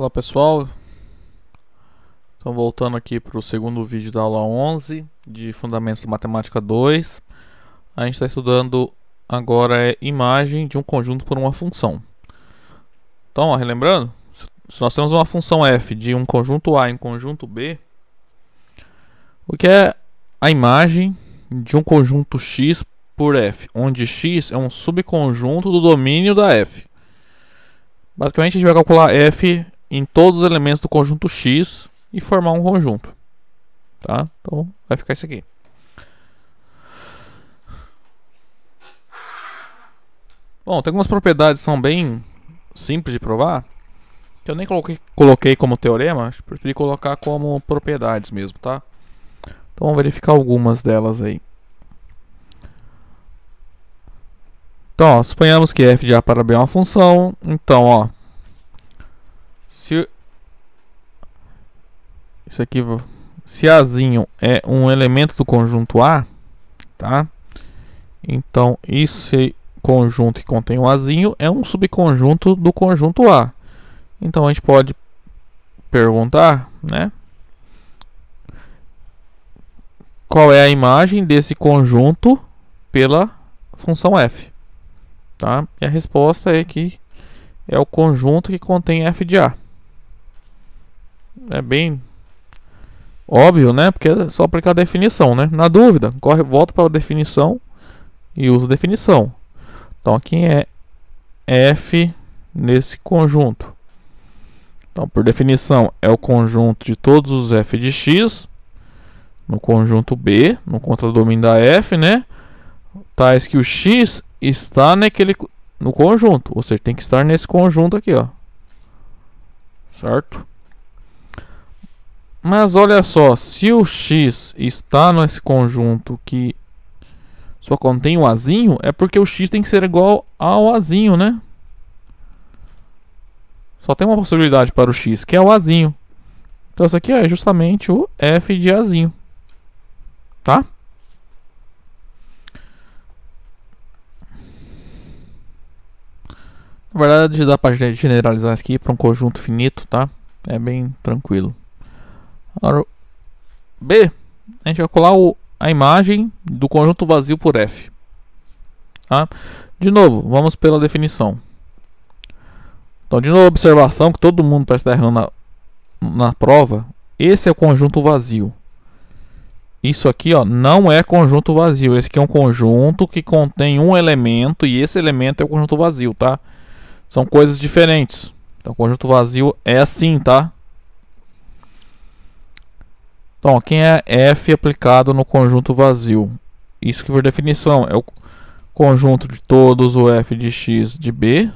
Olá pessoal, então voltando aqui para o segundo vídeo da aula 11 de Fundamentos da Matemática 2. A gente está estudando agora imagem de um conjunto por uma função. Então, relembrando, se nós temos uma função f de um conjunto A em conjunto B, o que é a imagem de um conjunto x por f, onde x é um subconjunto do domínio da f. Basicamente a gente vai calcular f em todos os elementos do conjunto x e formar um conjunto, tá? Então vai ficar isso aqui. Bom, tem algumas propriedades que são bem simples de provar, que eu nem coloquei como teorema, preferi colocar como propriedades mesmo, tá? Então vamos verificar algumas delas aí. Então, ó, suponhamos que f de a para b é uma função. Então, ó, se isso aqui, se azinho é um elemento do conjunto A, tá? Então, esse conjunto que contém o azinho é um subconjunto do conjunto A. Então, a gente pode perguntar, né? Qual é a imagem desse conjunto pela função f, tá? E a resposta é que é o conjunto que contém f de A. É bem óbvio, né? Porque é só aplicar a definição, né? Na dúvida, volta para a definição e usa a definição. Então, aqui é f nesse conjunto. Então, por definição, é o conjunto de todos os f de x no conjunto B, no contradomínio da f, né? Tais que o x está no conjunto, ou seja, tem que estar nesse conjunto aqui, ó. Certo? Mas olha só, se o x está nesse conjunto que só contém o azinho, é porque o x tem que ser igual ao azinho, né? Só tem uma possibilidade para o x, que é o azinho. Então isso aqui é justamente o f de azinho, tá? Na verdade, dá para generalizar isso aqui para um conjunto finito, tá? É bem tranquilo. Agora, B, a gente vai colar a imagem do conjunto vazio por f. Tá? De novo, vamos pela definição. Então, de novo, observação que todo mundo parece estar errando na prova. Esse é o conjunto vazio. Isso aqui, ó, não é conjunto vazio. Esse aqui é um conjunto que contém um elemento e esse elemento é o conjunto vazio, tá? São coisas diferentes. Então, o conjunto vazio é assim, tá? Então, quem é f aplicado no conjunto vazio? Isso que por definição é o conjunto de todos o f de x de b,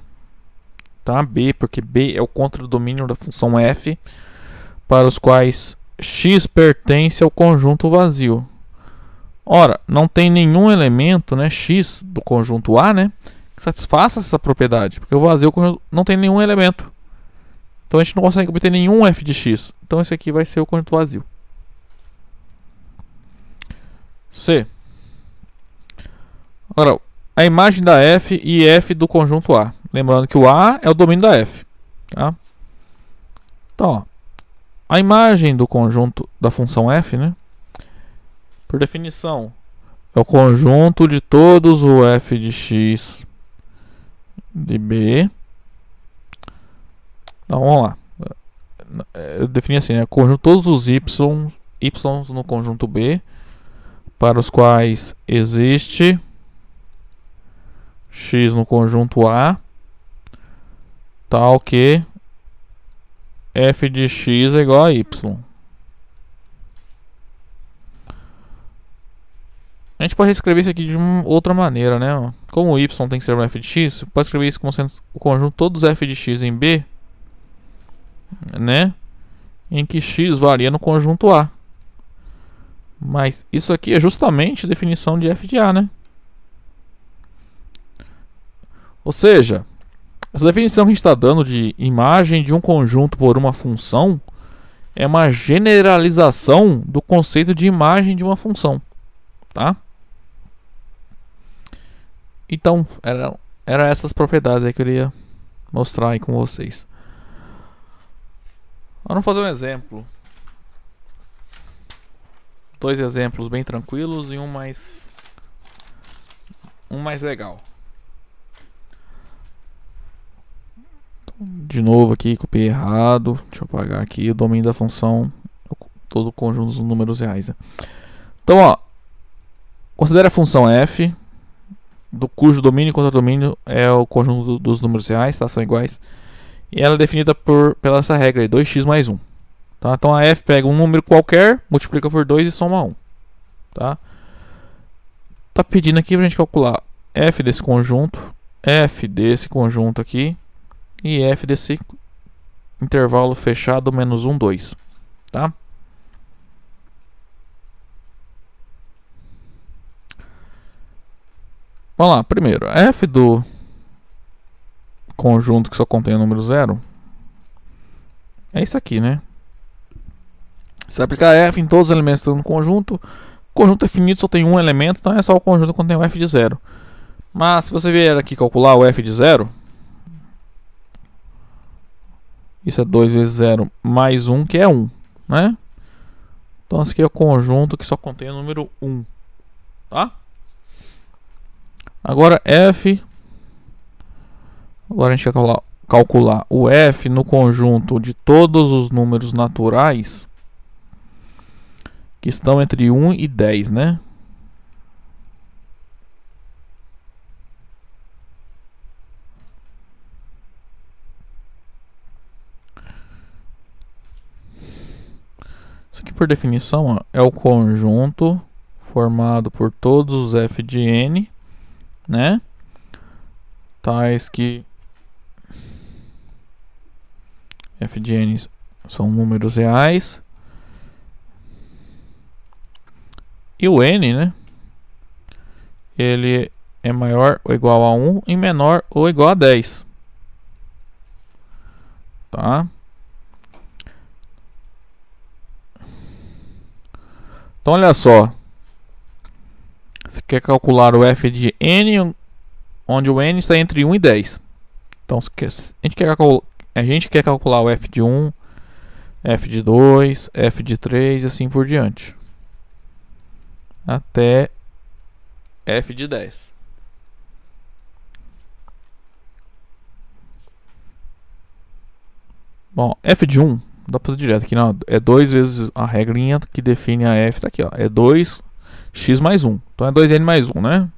tá? B, porque b é o contradomínio da função f, para os quais x pertence ao conjunto vazio. Ora, não tem nenhum elemento, né, x do conjunto A, né, que satisfaça essa propriedade, porque o vazio não tem nenhum elemento. Então a gente não consegue obter nenhum f de x. Então esse aqui vai ser o conjunto vazio. C. Agora, a imagem da f e f do conjunto A. Lembrando que o A é o domínio da f, tá? Então, ó, a imagem do conjunto da função f, né? Por definição, é o conjunto de todos o f de x de b. Então, vamos lá. Eu defini assim, né? O conjunto de todos os y no conjunto B, para os quais existe x no conjunto A, tal que f de x é igual a y. A gente pode reescrever isso aqui de uma outra maneira, né? Como o y tem que ser um f de x, pode escrever isso como sendo o conjunto de todos os f de x em B, né? Em que x varia no conjunto A. Mas isso aqui é justamente a definição de f de A, né? Ou seja, essa definição que a gente está dando de imagem de um conjunto por uma função é uma generalização do conceito de imagem de uma função, tá? Então, eram essas propriedades aí que eu queria mostrar aí com vocês. Vamos fazer um exemplo. Dois exemplos bem tranquilos e um mais legal. De novo aqui, copiei errado. Deixa eu apagar aqui o domínio da função, todo o conjunto dos números reais, né? Então, ó, considere a função f, cujo domínio e contradomínio é o conjunto dos números reais, tá? São iguais. E ela é definida pela essa regra aí, 2x mais 1. Tá? Então a f pega um número qualquer, multiplica por 2 e soma 1. Tá? Tá pedindo aqui pra gente calcular f desse conjunto, f desse conjunto aqui e f desse intervalo fechado menos 1, 2. Tá? Vamos lá, primeiro, f do conjunto que só contém o número 0 é isso aqui, né? Se aplicar f em todos os elementos do conjunto, o conjunto é finito, só tem um elemento, então é só o conjunto que contém o f de 0. Mas se você vier aqui calcular o f de 0, isso é 2 vezes 0 mais 1, que é 1, né? Então esse aqui é o conjunto que só contém o número 1, tá? Agora f, agora a gente quer calcular o f no conjunto de todos os números naturais que estão entre 1 e 10, né? Isso aqui, por definição, ó, é o conjunto formado por todos os f de n, né? Tais que f de n são números reais. E o n, né? Ele é maior ou igual a 1 e menor ou igual a 10. Tá? Então, olha só. Você quer calcular o f de n, onde o n está entre 1 e 10. Então, a gente quer calcular o f de 1, f de 2, f de 3 e assim por diante. Até f de 10. Bom, f de 1, dá pra fazer direto aqui, não, é 2 vezes a regrinha que define a f, tá aqui, ó, é 2x mais 1. Então é 2n mais 1, né?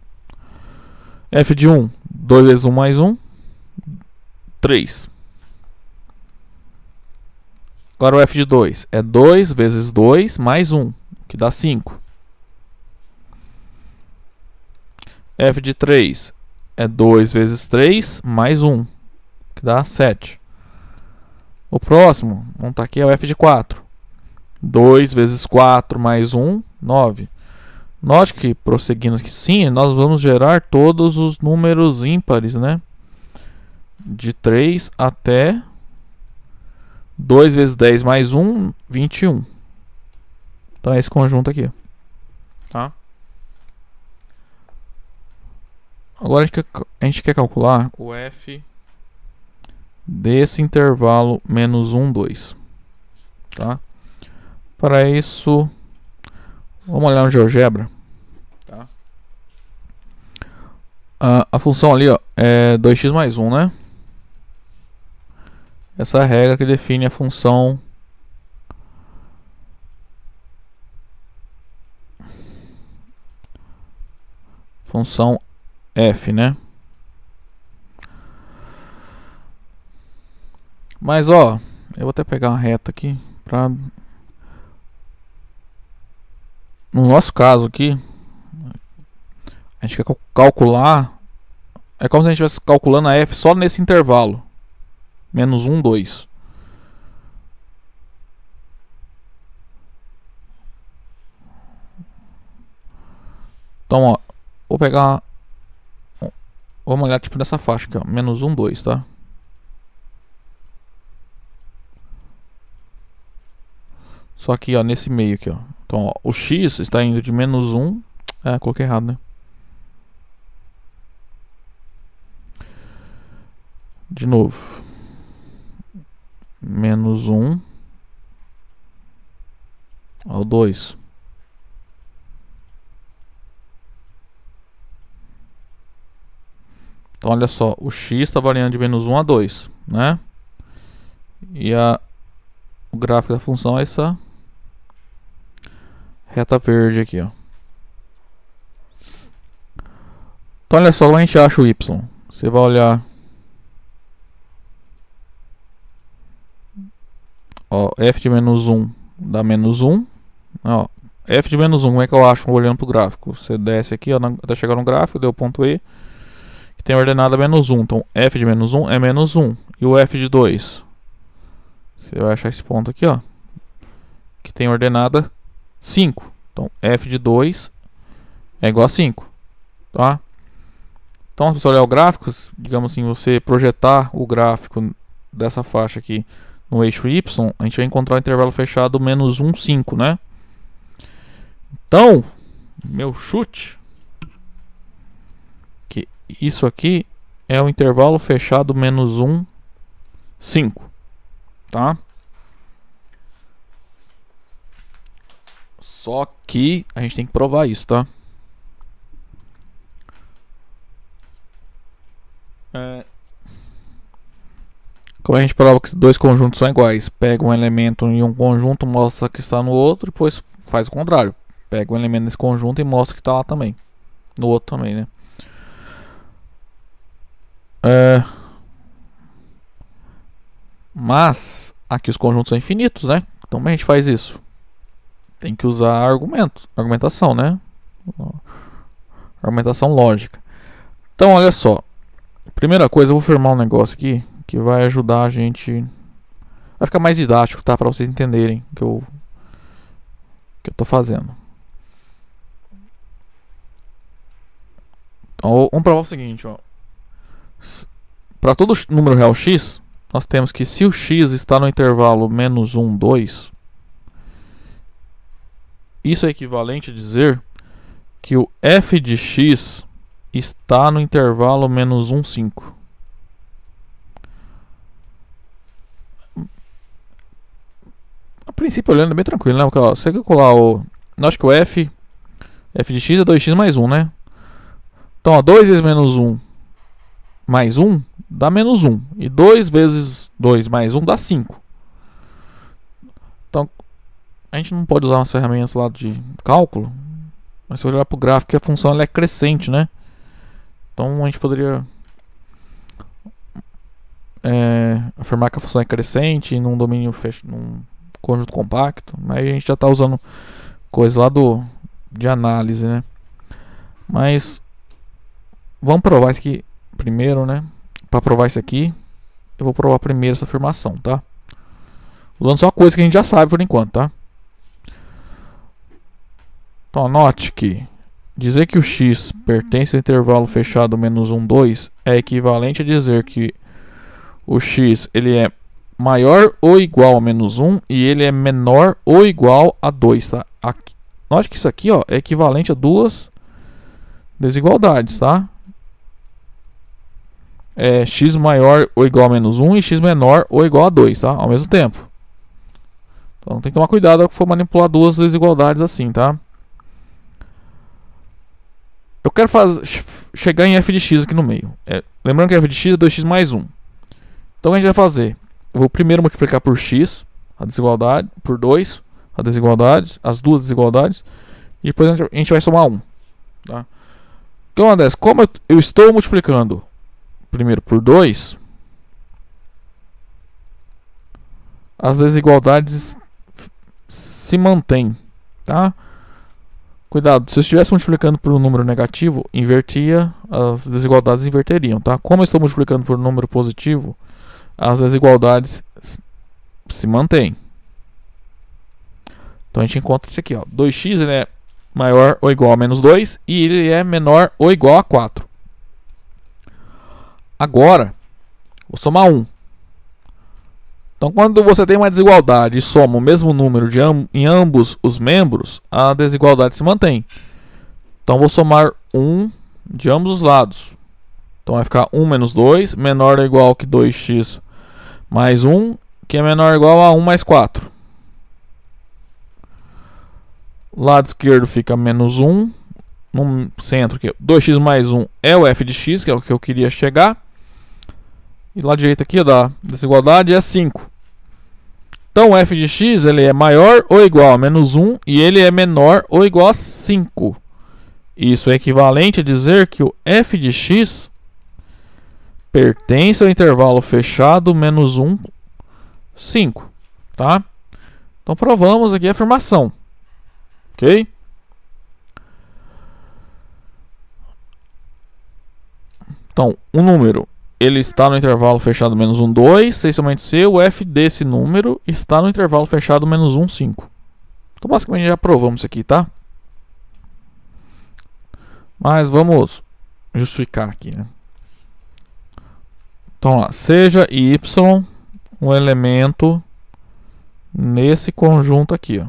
f de 1, 2 vezes 1 mais 1, 3. Agora o f de 2 é 2 vezes 2 mais 1, que dá 5. F de 3 é 2 vezes 3 mais 1, que dá 7. O próximo, vamos estar aqui, é o f de 4. 2 vezes 4 mais 1, 9. Note que, prosseguindo aqui, sim, nós vamos gerar todos os números ímpares, né? De 3 até 2 vezes 10 mais 1, 21. Então é esse conjunto aqui. Tá? Agora a gente quer calcular o f desse intervalo menos 1, 2. Tá? Para isso, vamos olhar no GeoGebra. Tá? A função ali, ó, é 2x mais 1, né? Essa é a regra que define a função f, né? Mas, ó, eu vou até pegar uma reta aqui para, no nosso caso aqui, a gente quer calcular, é como se a gente estivesse calculando a f só nesse intervalo, menos 1, 2. Então, ó, vou pegar, vamos olhar tipo nessa faixa aqui, ó, menos 1, 2, tá? Só aqui, ó, nesse meio aqui, ó. Então, ó, o x está indo de menos 1, coloquei errado, né? De novo, menos 1 ao 2. Então olha só, o x está variando de menos 1 a 2, né? E o gráfico da função é essa reta verde aqui, ó. Então olha só, como a gente acha o y. Você vai olhar, ó, f de menos 1 dá menos 1. Ó, f de menos 1, como é que eu acho olhando para o gráfico? Você desce aqui, ó, até chegar no gráfico, deu ponto E, que tem ordenada menos 1. Então f de menos 1 é menos 1. E o f de 2? Você vai achar esse ponto aqui, ó, que tem ordenada 5. Então f de 2 é igual a 5, tá? Então, se você olhar o gráfico, digamos assim, você projetar o gráfico dessa faixa aqui no eixo y, a gente vai encontrar o intervalo fechado menos 1, 5, né? Então, meu chute, que isso aqui é o intervalo fechado menos 1, 5, tá? Só que a gente tem que provar isso, tá? Como a gente prova que dois conjuntos são iguais? Pega um elemento em um conjunto, mostra que está no outro, depois faz o contrário. Pega um elemento nesse conjunto e mostra que está lá também. No outro também, né? Mas aqui os conjuntos são infinitos, né? Então como a gente faz isso? Tem que usar argumentação, né? Argumentação lógica. Então olha só. Primeira coisa, eu vou firmar um negócio aqui que vai ajudar a gente. Vai ficar mais didático, tá? Para vocês entenderem que eu tô fazendo. Então, vamos provar o seguinte, ó. Para todo número real x, nós temos que se o x está no intervalo menos 1, 2, isso é equivalente a dizer que o f de x está no intervalo menos 1, 5. A princípio, olhando, é bem tranquilo, né? Porque, ó, você calcular o... Acho que o f de x é 2x mais 1, né? Então, ó, 2 vezes menos 1 mais 1 dá menos 1. E 2 vezes 2 mais 1 dá 5. Então, a gente não pode usar umas ferramentas lá de cálculo, mas se olhar para o gráfico, a função ela é crescente, né? Então, a gente poderia afirmar que a função é crescente num domínio num conjunto compacto, mas a gente já está usando coisa lá de análise, né? Mas vamos provar isso aqui primeiro, né? Para provar isso aqui, eu vou provar primeiro essa afirmação, tá? Usando só coisa que a gente já sabe por enquanto, tá? Então anote que dizer que o x pertence ao intervalo fechado menos 1, 2 é equivalente a dizer que o x ele é maior ou igual a menos 1 e ele é menor ou igual a 2, tá? Aqui, note que isso aqui, ó, é equivalente a duas desigualdades, tá? É x maior ou igual a menos 1 e x menor ou igual a 2, tá? Ao mesmo tempo. Então tem que tomar cuidado quando for manipular duas desigualdades assim, tá? Eu quero chegar em f de x aqui no meio. Lembrando que f de x é 2x mais 1. Então o que a gente vai fazer? Eu vou primeiro multiplicar por x, a desigualdade, por 2, a desigualdade, as duas desigualdades, e depois a gente vai somar 1. Tá? O que acontece? Como eu estou multiplicando primeiro por 2, as desigualdades se mantêm, tá? Cuidado, se eu estivesse multiplicando por um número negativo, invertia, as desigualdades inverteriam, tá? Como eu estou multiplicando por um número positivo, as desigualdades se mantêm. Então a gente encontra isso aqui, ó. 2x ele é maior ou igual a menos 2 e ele é menor ou igual a 4. Agora, vou somar 1. Então, quando você tem uma desigualdade e soma o mesmo número em ambos os membros, a desigualdade se mantém. Então, vou somar 1 de ambos os lados. Então, vai ficar 1 menos 2, menor ou igual que 2x mais 1, que é menor ou igual a 1 mais 4. Lado esquerdo fica menos 1. No centro aqui, 2x mais 1 é o f de x, que é o que eu queria chegar. E lado direito aqui da desigualdade é 5. Então o f de x ele é maior ou igual a menos 1 e ele é menor ou igual a 5. Isso é equivalente a dizer que o f de x pertence ao intervalo fechado menos 1, 5. Tá? Então provamos aqui a afirmação. Ok? Então, o número ele está no intervalo fechado menos 1, 2. Se somente C, o f desse número está no intervalo fechado menos 1, 5. Então, basicamente, já provamos isso aqui, tá? Mas vamos justificar aqui, né? Então, lá, seja y um elemento nesse conjunto aqui, ó.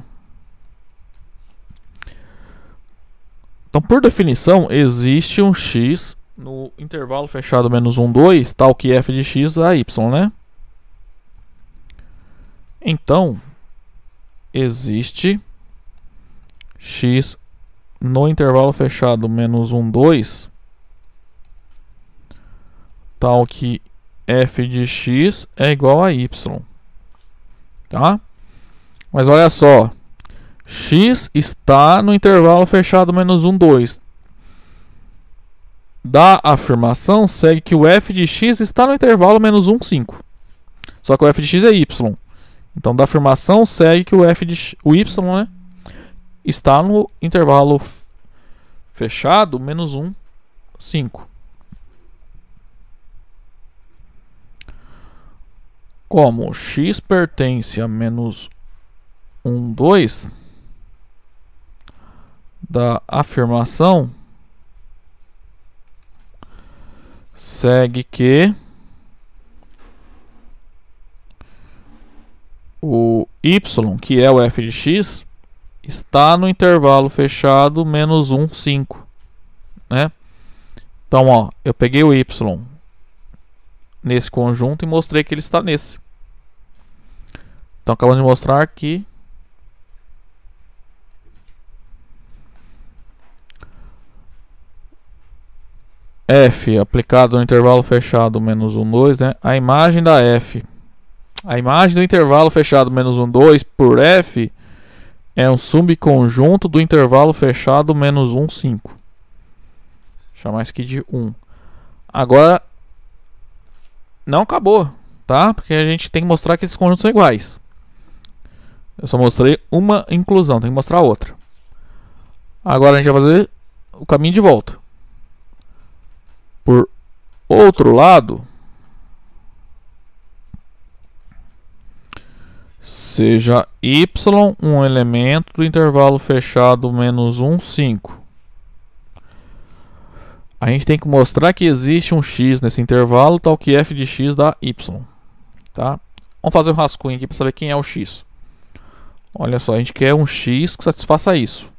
Então, por definição, existe um x no intervalo fechado menos 1, 2, tal que f de x dá y, né? Então, existe x no intervalo fechado menos 1, 2, tal que f de x é igual a y. Tá? Mas olha só, x está no intervalo fechado menos 1, 2. Da afirmação segue que o f de x está no intervalo menos 1, 5. Só que o f de x é y. Então da afirmação segue que o y, né, está no intervalo fechado menos 1, 5. Como x pertence a menos 1, 2 da afirmação, segue que o y, que é o f de x, está no intervalo fechado menos 1, 5, né? Então, ó, eu peguei o y nesse conjunto e mostrei que ele está nesse. Então, acabamos de mostrar que f aplicado no intervalo fechado menos 1, 2, né? A imagem da f, a imagem do intervalo fechado menos 1, 2 por f é um subconjunto do intervalo fechado menos 1, 5. Vou chamar isso aqui de 1. Agora, não acabou, tá? Porque a gente tem que mostrar que esses conjuntos são iguais. Eu só mostrei uma inclusão, tem que mostrar outra. Agora a gente vai fazer o caminho de volta. Por outro lado, seja y um elemento do intervalo fechado menos 1, 5. A gente tem que mostrar que existe um x nesse intervalo, tal que f de x dá y. Tá? Vamos fazer um rascunho aqui para saber quem é o x. Olha só, a gente quer um x que satisfaça isso.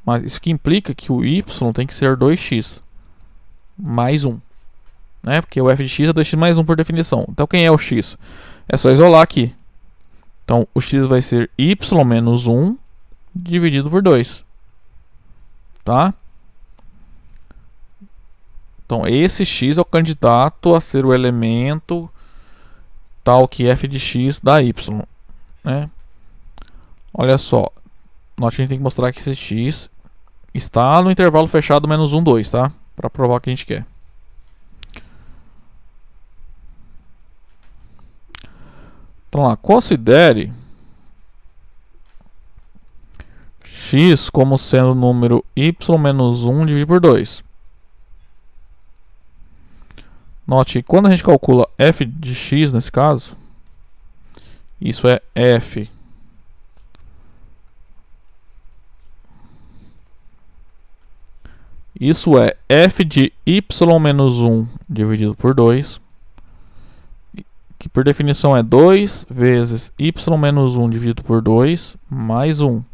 Mas isso que implica que o y tem que ser 2x mais 1. Né? Porque o f de x é 2x mais 1 por definição. Então quem é o x? É só isolar aqui. Então o x vai ser y menos 1 dividido por 2. Tá? Então esse x é o candidato a ser o elemento tal que f de x dá y. Né? Olha só. Nós a gente tem que mostrar que esse x está no intervalo fechado menos 1, 2, tá? Para provar o que a gente quer. Então lá, considere x como sendo o número y menos 1 dividido por 2. Note que quando a gente calcula f de x nesse caso, isso é f de y menos 1 dividido por 2, que por definição é 2 vezes y menos 1 dividido por 2 mais 1.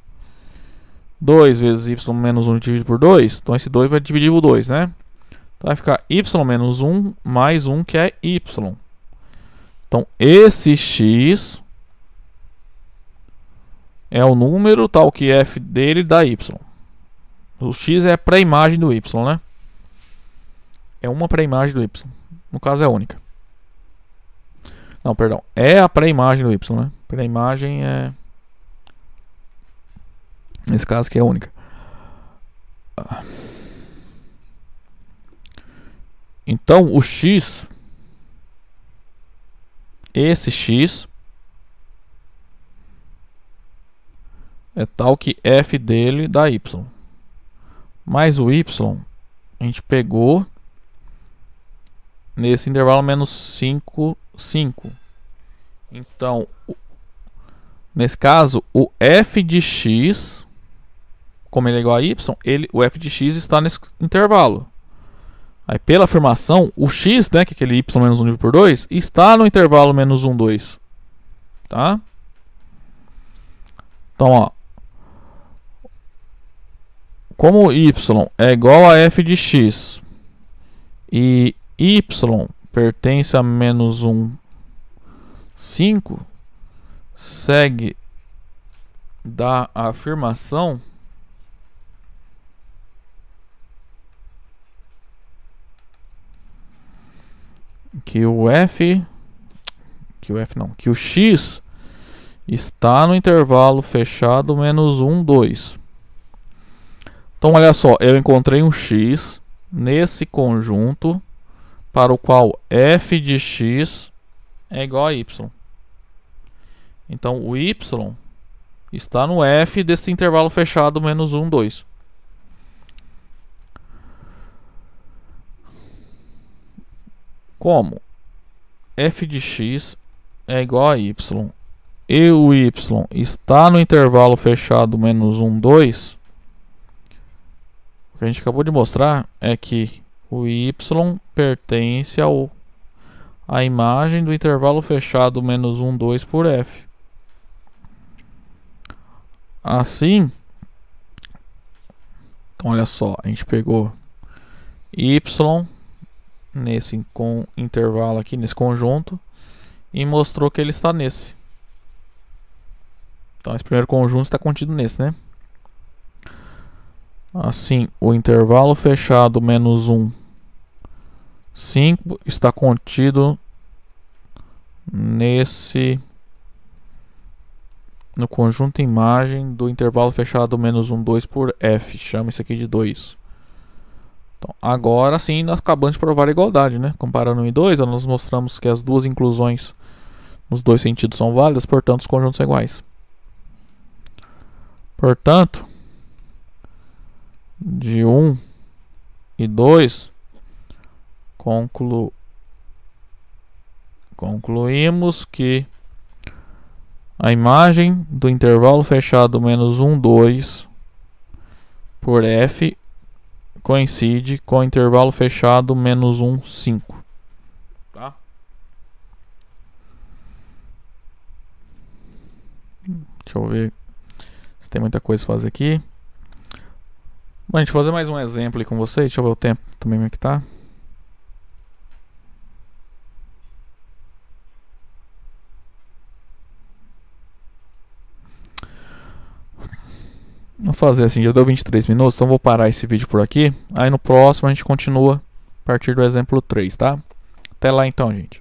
2 vezes y menos 1 dividido por 2, então esse 2 vai dividir por 2, né? Então vai ficar y menos 1 mais 1, que é y. Então esse x é o número tal que f dele dá y. O x é a pré-imagem do y, né? É uma pré-imagem do y. No caso é única. Não, perdão. É a pré-imagem do y, né? Pré-imagem é... Nesse caso aqui é única. Então o x, esse x é tal que f dele dá y. Mais o y a gente pegou nesse intervalo menos 5, 5. Então, nesse caso, o f de x, como ele é igual a y, o f de x está nesse intervalo. Aí, pela afirmação, o x, né, que é aquele y menos 1 dividido por 2, está no intervalo menos 1, 2. Tá? Então, ó. Como y é igual a f de x e y pertence a menos 1, 5, segue da afirmação que o x está no intervalo fechado menos 1, 2. Então, olha só, eu encontrei um x nesse conjunto para o qual f de x é igual a y. Então, o y está no f desse intervalo fechado menos 1, 2. Como f de x é igual a y e o y está no intervalo fechado menos 1, 2, o que a gente acabou de mostrar é que o y pertence à imagem do intervalo fechado menos 1, 2 por f. Assim, então olha só, a gente pegou y nesse intervalo aqui, nesse conjunto, e mostrou que ele está nesse. Então esse primeiro conjunto está contido nesse, né? Assim, o intervalo fechado menos 1, 5 está contido no conjunto imagem do intervalo fechado menos 1, 2 por f. Chama isso aqui de 2. Então, agora sim, nós acabamos de provar a igualdade, né? Comparando 1 e 2, nós mostramos que as duas inclusões nos dois sentidos são válidas, portanto os conjuntos são iguais. Portanto, de 1 e 2, concluímos que a imagem do intervalo fechado menos 1, 2 por f coincide com o intervalo fechado menos 1, 5. Tá? Deixa eu ver se tem muita coisa a fazer aqui. Bom, gente, vou fazer mais um exemplo aí com vocês. Deixa eu ver o tempo também como é que tá. Vou fazer assim, já deu 23 minutos, então vou parar esse vídeo por aqui. Aí no próximo a gente continua a partir do exemplo 3, tá? Até lá então, gente.